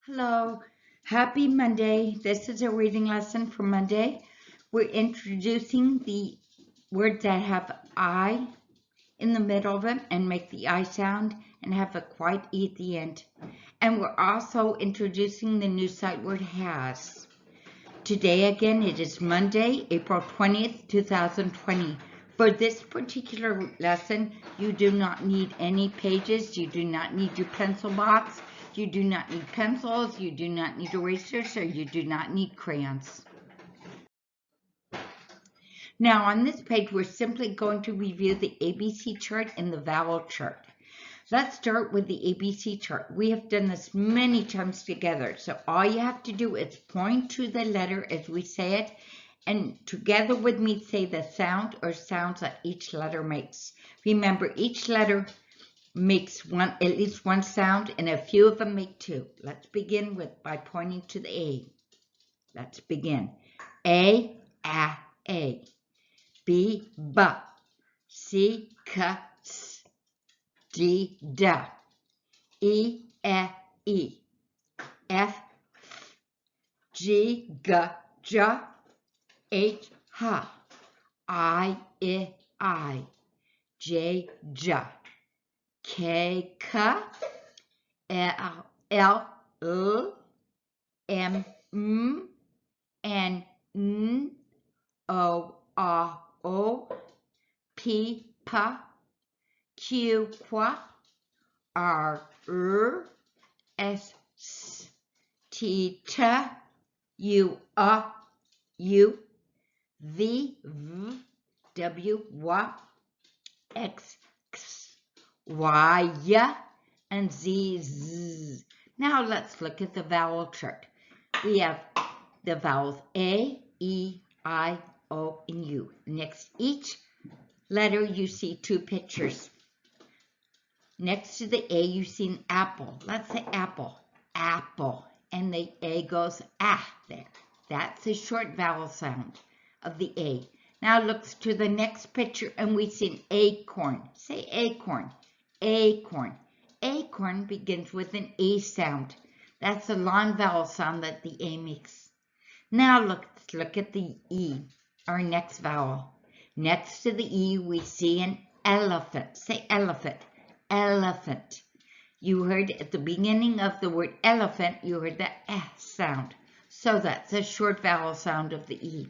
Hello, happy Monday. This is a reading lesson for Monday. We're introducing the words that have I in the middle of them and make the I sound and have a quiet E at the end. And we're also introducing the new sight word has. Today again, it is Monday, April 20th, 2020. For this particular lesson, you do not need any pages, you do not need your pencil box, you do not need pencils, you do not need erasers, or you do not need crayons. Now on this page, we're simply going to review the ABC chart and the vowel chart. Let's start with the ABC chart. We have done this many times together, so all you have to do is point to the letter as we say it, and together with me say the sound or sounds that each letter makes. Remember, each letter makes at least one sound, and a few of them make two. Let's begin by pointing to the A. Let's begin. A, B, B, C, C, S, D, D, E, E, F, G, G, H, H, I, J, J, K, K, L, M, N, O, P, Q, R, S, T, U, V, W, X, Y, and Z. Now let's look at the vowel chart. We have the vowels A, E, I, O, and U. Next to each letter, you see two pictures. Next to the A, you see an apple. Let's say apple, apple. And the A goes there. That's the short vowel sound of the A. Now look to the next picture and we see an acorn. Say acorn, acorn. Acorn begins with an A sound. That's the long vowel sound that the A makes. Now let's look at the E, our next vowel. Next to the E, we see an elephant. Say elephant, elephant. You heard at the beginning of the word elephant, you heard the sound. So that's a short vowel sound of the E.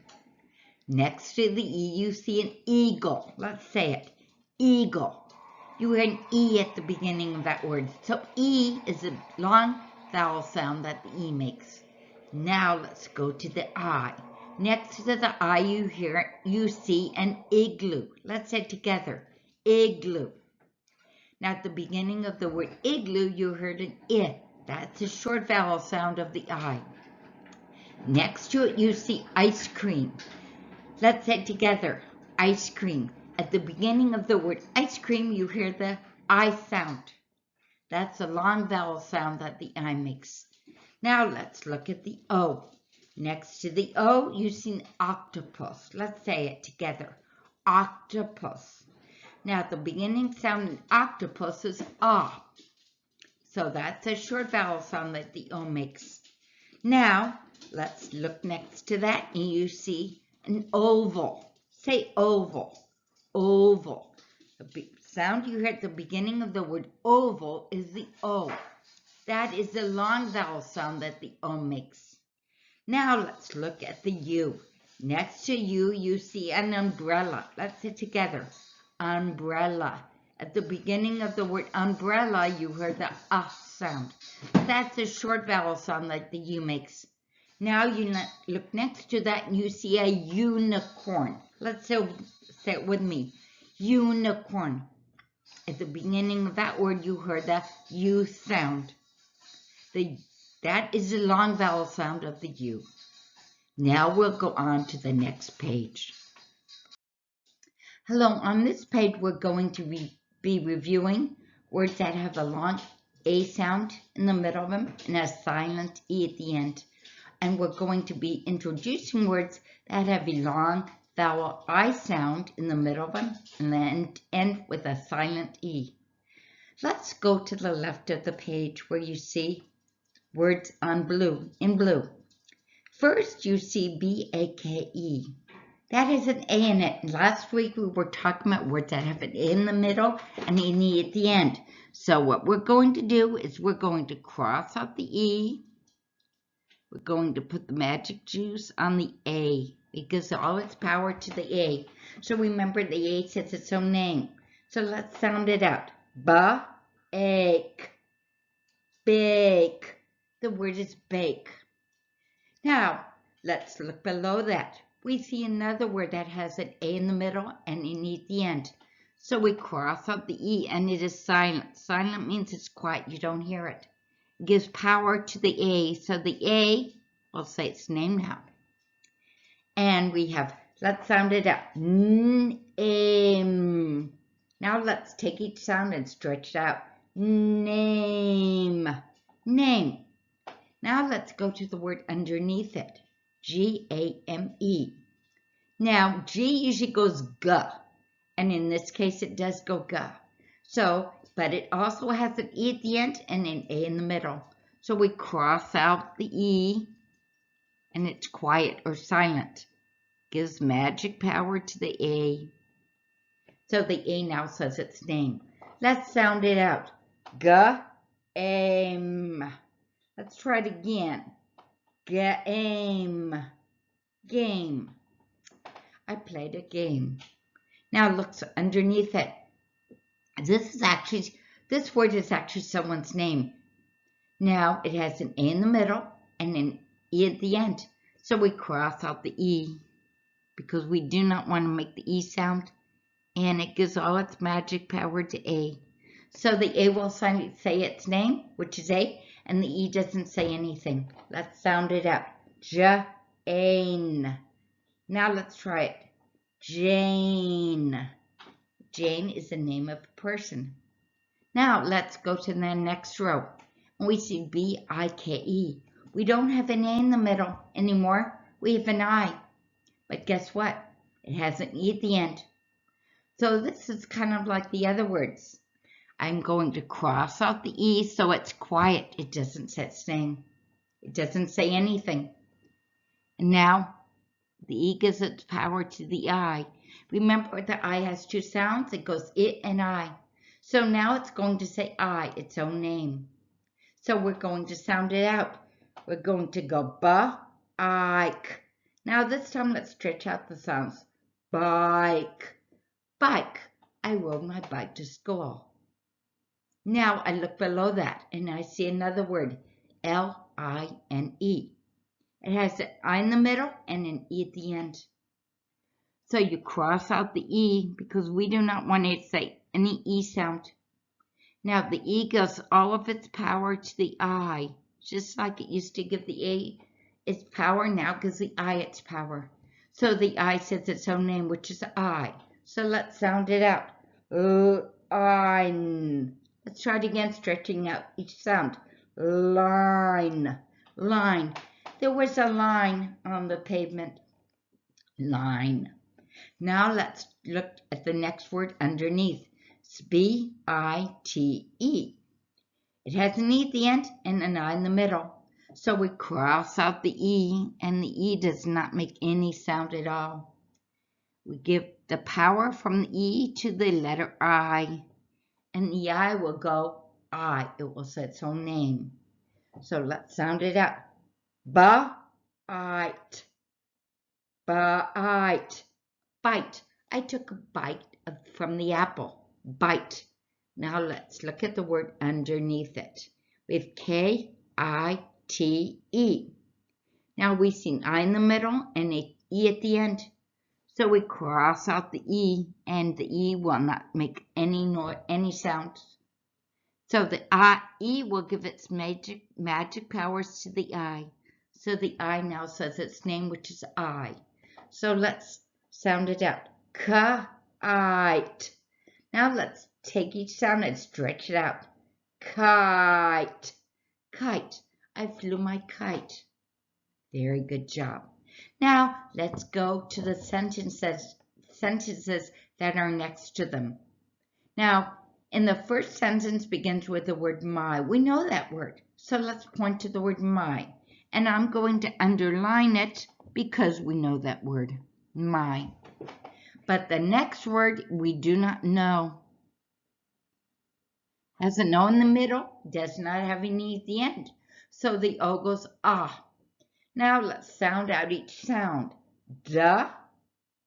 Next to the E, you see an eagle. Let's say it, eagle. You hear an E at the beginning of that word. So E is a long vowel sound that the E makes. Now let's go to the I. Next to the I, you see an igloo. Let's say it together, igloo. Now at the beginning of the word igloo, you heard an I. That's a short vowel sound of the I. Next to it, you see ice cream. Let's say it together, ice cream. At the beginning of the word ice cream, you hear the I sound. That's a long vowel sound that the I makes. Now let's look at the O. Next to the O, you see an octopus. Let's say it together, octopus. Now at the beginning sound in octopus is ah. So that's a short vowel sound that the O makes. Now let's look next to that and you see an oval. Say oval, oval. The sound you hear at the beginning of the word oval is the O. That is the long vowel sound that the O makes. Now let's look at the U. Next to U, you see an umbrella. Let's say it together, umbrella. At the beginning of the word umbrella, you heard the sound. That's a short vowel sound that the U makes. Now you look next to that and you see a unicorn. Let's say it with me, unicorn. At the beginning of that word, you heard the U sound. That is the long vowel sound of the U. Now we'll go on to the next page. Hello, on this page we're going to be reviewing words that have a long A sound in the middle of them and a silent E at the end. And we're going to be introducing words that have a long vowel I sound in the middle of them and then end with a silent E. Let's go to the left of the page where you see words in blue. First, you see B-A-K-E. That has an A in it. Last week, we were talking about words that have an A in the middle and an E at the end. So what we're going to do is we're going to cross out the E. We're going to put the magic juice on the A. It gives all its power to the A. So remember, the A says its own name. So let's sound it out. Ba-ake. Bake. The word is bake. Now, let's look below that. We see another word that has an A in the middle and an E at the end. So we cross out the E and it is silent. Silent means it's quiet. You don't hear it. It gives power to the A. So the A, we'll say its name now. And we have, let's sound it out. Name. Now let's take each sound and stretch it out. Name. Name. Now let's go to the word underneath it. G-A-M-E. Now, G usually goes G. And in this case, it does go G. So, but it also has an E at the end and an A in the middle. So we cross out the E and it's quiet or silent. Gives magic power to the A. So the A now says its name. Let's sound it out. G-A-M. Let's try it again. Game. Game. I played a game. Now look underneath it. This word is actually someone's name. Now it has an A in the middle and an E at the end. So we cross out the E because we do not want to make the E sound. And it gives all its magic power to A. So the A will say its name, which is A, and the E doesn't say anything. Let's sound it out. Jane. Now let's try it. Jane. Jane is the name of a person. Now let's go to the next row. And we see B-I-K-E. We don't have an A in the middle anymore. We have an I. But guess what? It has an E at the end. So this is kind of like the other words. I'm going to cross out the E so it's quiet. It doesn't say its name. It doesn't say anything. And now the E gives its power to the I. Remember the I has two sounds. It goes it and I. So now it's going to say I, its own name. So we're going to sound it out. We're going to go ba-ike. Now this time let's stretch out the sounds. Bike. Bike. I rode my bike to school. Now I look below that and I see another word, L-I-N-E. It has an I in the middle and an E at the end. So you cross out the E because we do not want to say any E sound. Now the E gives all of its power to the I. Just like it used to give the A its power, now gives the I its power. So the I says its own name, which is I. So let's sound it out. Line. Let's try it again, stretching out each sound. Line. Line. There was a line on the pavement. Line. Now let's look at the next word underneath. It's B-I-T-E. It has an E at the end and an I in the middle. So we cross out the E, and the E does not make any sound at all. We give the power from the E to the letter I, and the I will go I. It will say its own name. So let's sound it out. Bite. Bite. Bite. I took a bite from the apple. Bite. Now let's look at the word underneath it. We have K-I-T-E. Now we see an I in the middle and an E at the end. So we cross out the E, and the E will not make any sounds. So the E will give its magic powers to the I. So the I now says its name, which is I. So let's sound it out. Kite. Now let's take each sound and stretch it out. Kite. Kite. I flew my kite. Very good job. Now let's go to the sentences that are next to them. Now And the first sentence begins with the word my. We know that word. So let's point to the word my. And I'm going to underline it because we know that word, my. But the next word we do not know. Has an O in the middle, does not have an E at the end. So the O goes ah. Now let's sound out each sound. Da,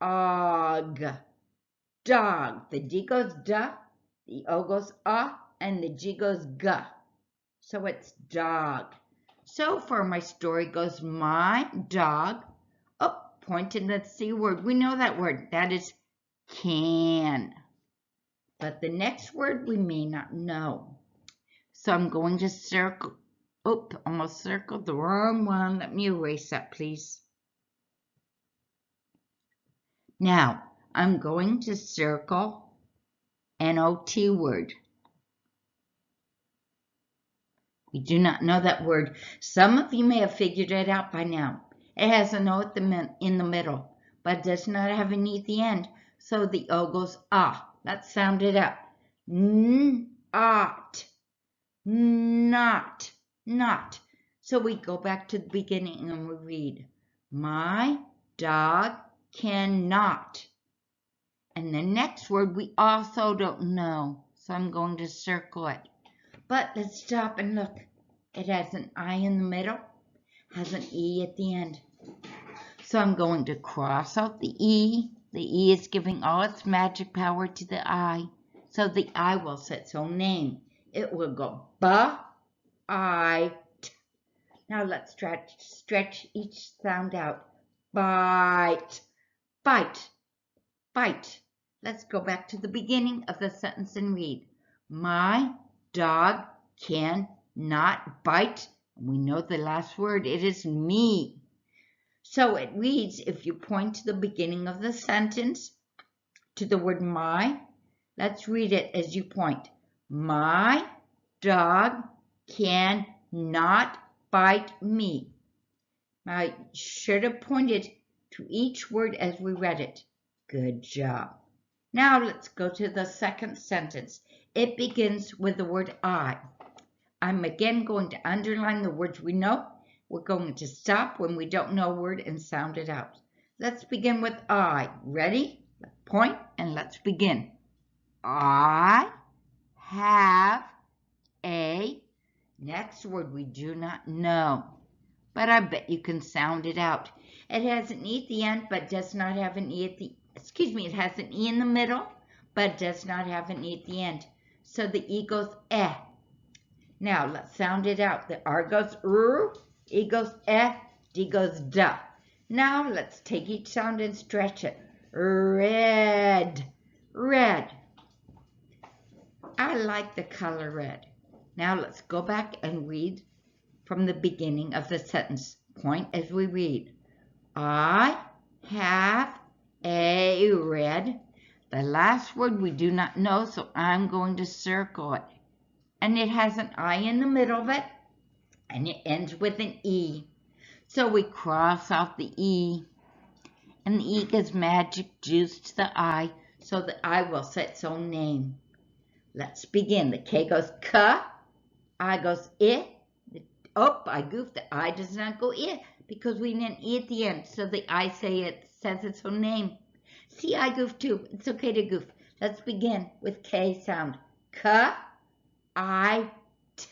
og, dog. The D goes da, the O goes ah, and the G goes ga. So it's dog. So for my story goes my dog. Oh, point to the C word. We know that word. That is can. But the next word we may not know. So I'm going to circle. Oh, almost circled the wrong one. Let me erase that, please. Now, I'm going to circle N-O-T word. We do not know that word. Some of you may have figured it out by now. It has an O in the middle, but it does not have an E at the end. So the O goes ah. Let's sound it out. N-ot. Not. Not. So we go back to the beginning and we read, my dog cannot. And the next word we also don't know. So I'm going to circle it. But let's stop and look. It has an I in the middle, has an E at the end. So I'm going to cross out the E. The E is giving all its magic power to the I. So the I will set its own name. It will go ba-I-t. Now let's stretch each sound out. Bite, bite, bite. Let's go back to the beginning of the sentence and read. My dog can not bite. We know the last word. It is me. So it reads, if you point to the beginning of the sentence, to the word my, let's read it as you point. My dog can not bite me. I should have pointed to each word as we read it. Good job. Now let's go to the second sentence. It begins with the word I. I'm again going to underline the words we know. We're going to stop when we don't know a word and sound it out. Let's begin with I. Ready? Point and let's begin. I have a. Next word we do not know, but I bet you can sound it out. It has an E at the end, but does not have an E at the, it has an E in the middle, but does not have an E at the end. So the E goes eh. Now let's sound it out. The R goes R, E goes eh, D goes da. Now let's take each sound and stretch it. Red, red. I like the color red. Now let's go back and read from the beginning of the sentence. Point as we read. I have a red. The last word we do not know, so I'm going to circle it. And it has an I in the middle of it, and it ends with an E. So we cross out the E, and the E gives magic juice to the I, so the I will set its own name. Let's begin. The K goes K, I goes I. Oh, I goofed. The I does not go I because we need an E at the end, so the I says its own name. See, I goofed too. It's okay to goof. Let's begin with K sound. K, I, t.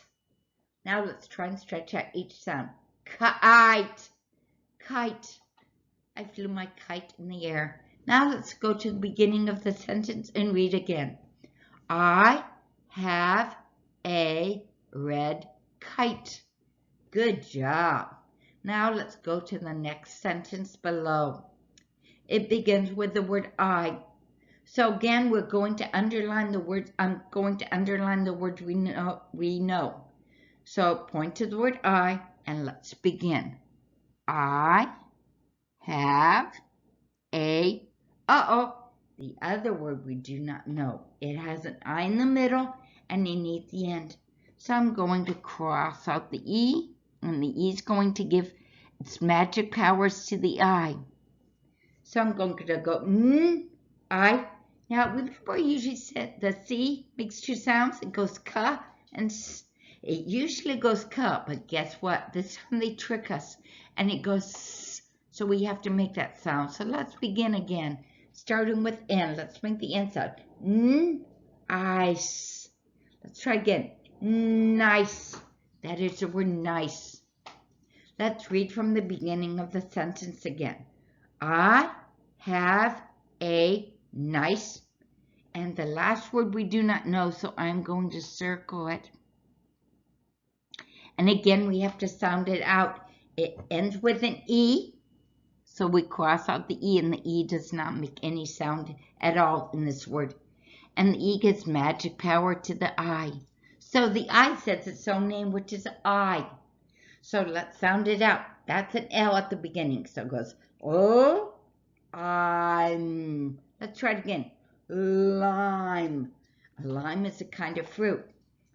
Now let's try and stretch out each sound. Kite, kite. I flew my kite in the air. Now let's go to the beginning of the sentence and read again. I have a red kite. Good job. Now let's go to the next sentence below. It begins with the word I. So again, we're going to underline the words. I'm going to underline the words we know. So point to the word I and let's begin. I have a, the other word we do not know. It has an I in the middle and an E at the end. So I'm going to cross out the E, and the E is going to give its magic powers to the I. So I'm going to go I, Now, remember I usually said the C makes two sounds. It goes ka and s. It usually goes ka, but guess what? This time they trick us, and it goes s. So we have to make that sound. So let's begin again, starting with N. Let's make the N sound. N, ice. Let's try again. Nice. That is the word nice. Let's read from the beginning of the sentence again. I have a nice, and the last word we do not know, so I'm going to circle it. And again, we have to sound it out. It ends with an E, so we cross out the E, and the E does not make any sound at all in this word. And the E gives magic power to the I. So the I says its own name, which is I. So let's sound it out. That's an L at the beginning, so it goes, oh, I'm. Let's try it again. Lime. A lime is a kind of fruit.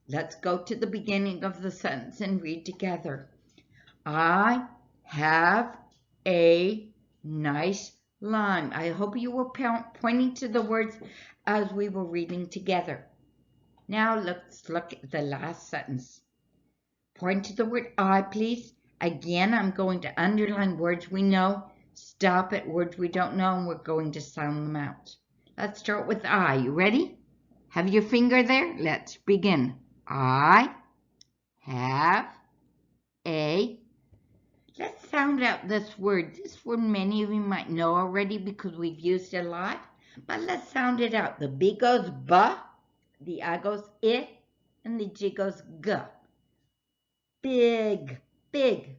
Let's go to the beginning of the sentence and read together. I have a nice lime. I hope you were pointing to the words as we were reading together. Now let's look at the last sentence. Point to the word I, please. Again, I'm going to underline words we know, stop at words we don't know, and we're going to sound them out. Let's start with I. You ready? Have your finger there? Let's begin. I have a. Let's sound out this word. This word many of you might know already because we've used it a lot, but let's sound it out. The B goes ba, the I goes I, and the G goes g. Big, big.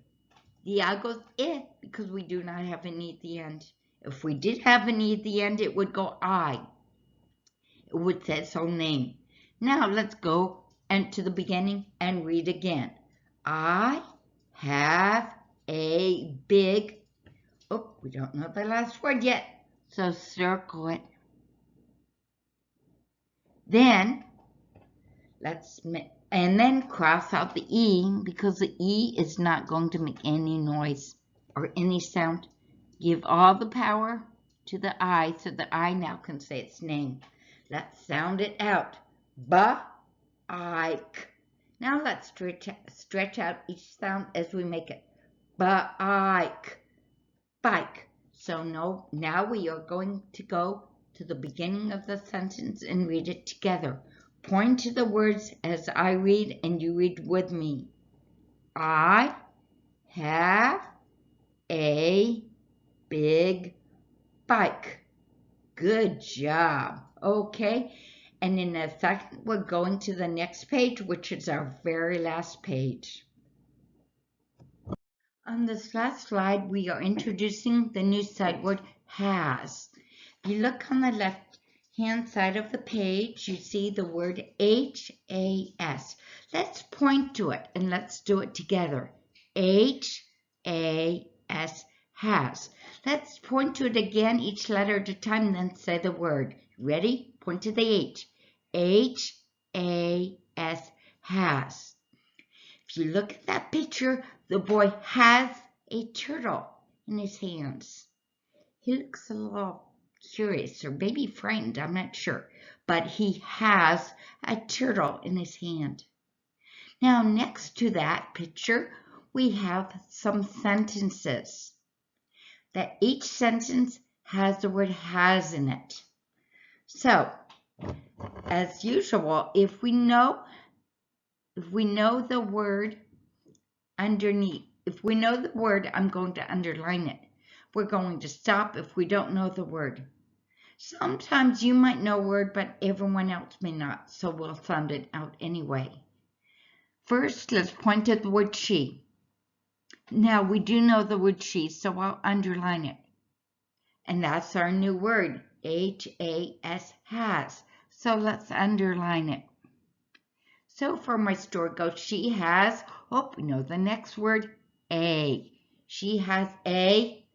The I goes I because we do not have an E at the end. If we did have an E at the end, it would go I. It would say its own name. Now let's go to the beginning and read again. I have a big. Oh, we don't know the last word yet, so circle it. Then and then cross out the E because the E is not going to make any noise or any sound. Give all the power to the I so the I now can say its name. Let's sound it out. Ba-ike. Now let's stretch out each sound as we make it. Ba-ike. Bike. So now we are going to go to the beginning of the sentence and read it together. Point to the words as I read and you read with me. I have a big bike. Good job. Okay. And in a second, we're going to the next page, which is our very last page. On this last slide, we are introducing the new sight word has. If you look on the left-hand side of the page, you see the word H-A-S. Let's point to it and let's do it together. H-A-S, has. Let's point to it again, each letter at a time, then say the word. Ready? Point to the H. H-A-S, has. If you look at that picture, the boy has a turtle in his hands. He looks a little curious or maybe frightened, I'm not sure, but he has a turtle in his hand. Now, next to that picture, we have some sentences. That each sentence has the word has in it. So, as usual, if we know the word underneath, if we know the word, I'm going to underline it. We're going to stop if we don't know the word. Sometimes you might know a word, but everyone else may not, so we'll sound it out anyway. First, let's point at the word she. Now, we do know the word she, so I'll underline it. And that's our new word, H-A-S, has. So let's underline it. So for my story goes, she has, oh, we know the next word, a. She has a,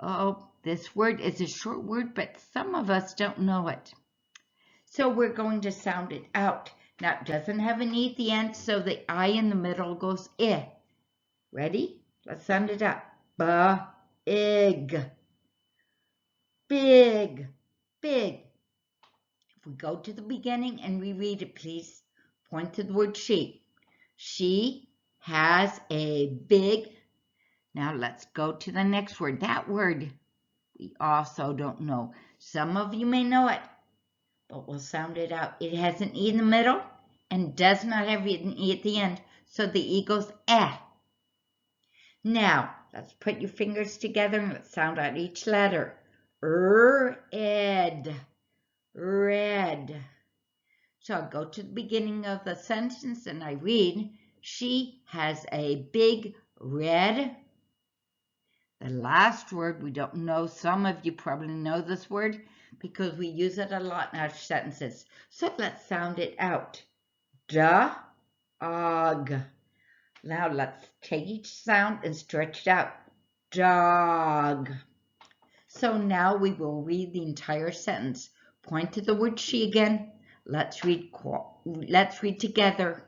oh, this word is a short word, but some of us don't know it. So we're going to sound it out. Now it doesn't have an E at the end, so the I in the middle goes I. Ready? Let's sound it out. Ba-ig. Big, big. If we go to the beginning and we read it, please point to the word she. She has a big. Now let's go to the next word. That word we also don't know. Some of you may know it, but we'll sound it out. It has an E in the middle and does not have an E at the end, so the E goes eh. Now, let's put your fingers together and let's sound out each letter. Ed, red. So I go to the beginning of the sentence and I read, she has a big red. The last word we don't know. Some of you probably know this word because we use it a lot in our sentences. So let's sound it out. Dog. Now let's take each sound and stretch it out. Dog. So now we will read the entire sentence. Point to the word she again. Let's read together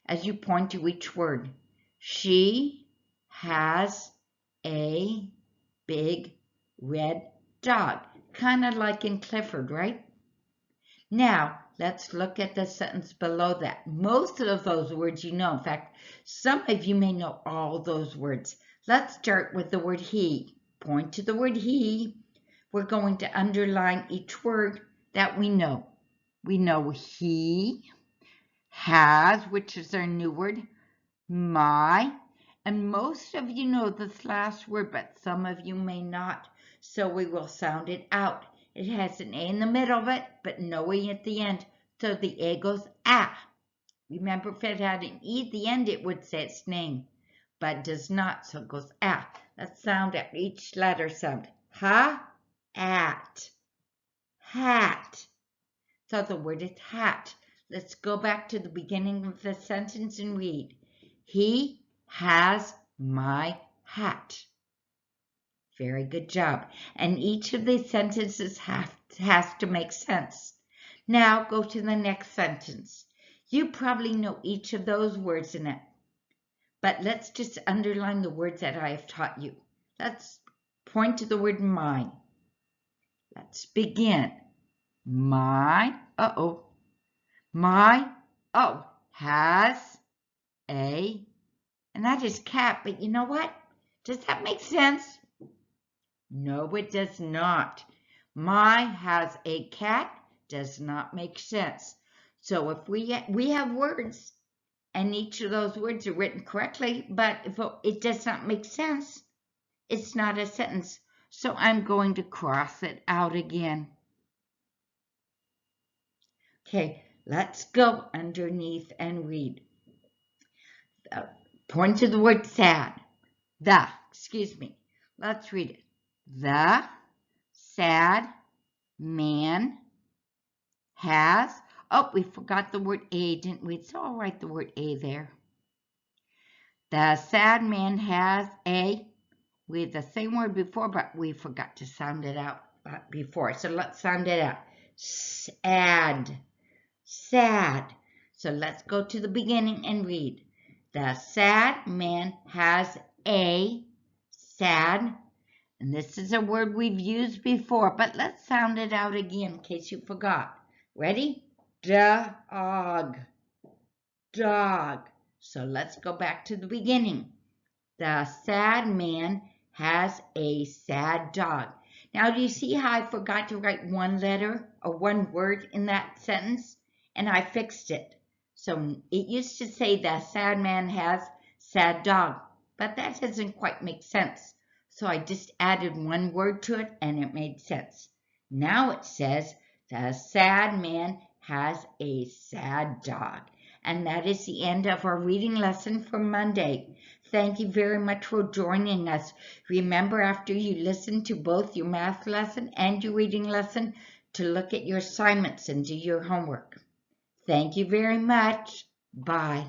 as you point to each word. She has a big red dog. Kind of like in Clifford, right? Now, let's look at the sentence below that. Most of those words you know. In fact, some of you may know all those words. Let's start with the word he. Point to the word he. We're going to underline each word that we know. We know he has, which is our new word, my. And most of you know this last word, but some of you may not. So we will sound it out. It has an A in the middle of it, but no E at the end. So the A goes ah. Remember, if it had an E at the end, it would say its name, but it does not, so it goes ah. Let's sound out each letter sound. Ha, at, hat. So the word is hat. Let's go back to the beginning of the sentence and read. He has my hat. Very good job. And each of these sentences has to make sense. Now go to the next sentence. You probably know each of those words in it. But let's just underline the words that I have taught you. Let's point to the word my. Let's begin. My has a, and that is cat, but you know what? Does that make sense? No, it does not. My has a cat does not make sense. So if we have words and each of those words are written correctly, but if it does not make sense, it's not a sentence. So I'm going to cross it out again. Okay, let's go underneath and read. Point to the word sad. Let's read it. The sad man has, we forgot the word a, didn't we? So I'll write the word a there. The sad man has a, we had the same word before, but we forgot to sound it out before. So let's sound it out. Sad. So let's go to the beginning and read. The sad man has a sad, and this is a word we've used before, but let's sound it out again in case you forgot. Ready? Dog. So let's go back to the beginning. The sad man has a sad dog. Now, do you see how I forgot to write one letter or one word in that sentence? And I fixed it. So it used to say the sad man has sad dog, but that doesn't quite make sense. So I just added one word to it and it made sense. Now it says the sad man has a sad dog. And that is the end of our reading lesson for Monday. Thank you very much for joining us. Remember, after you listen to both your math lesson and your reading lesson, to look at your assignments and do your homework. Thank you very much. Bye.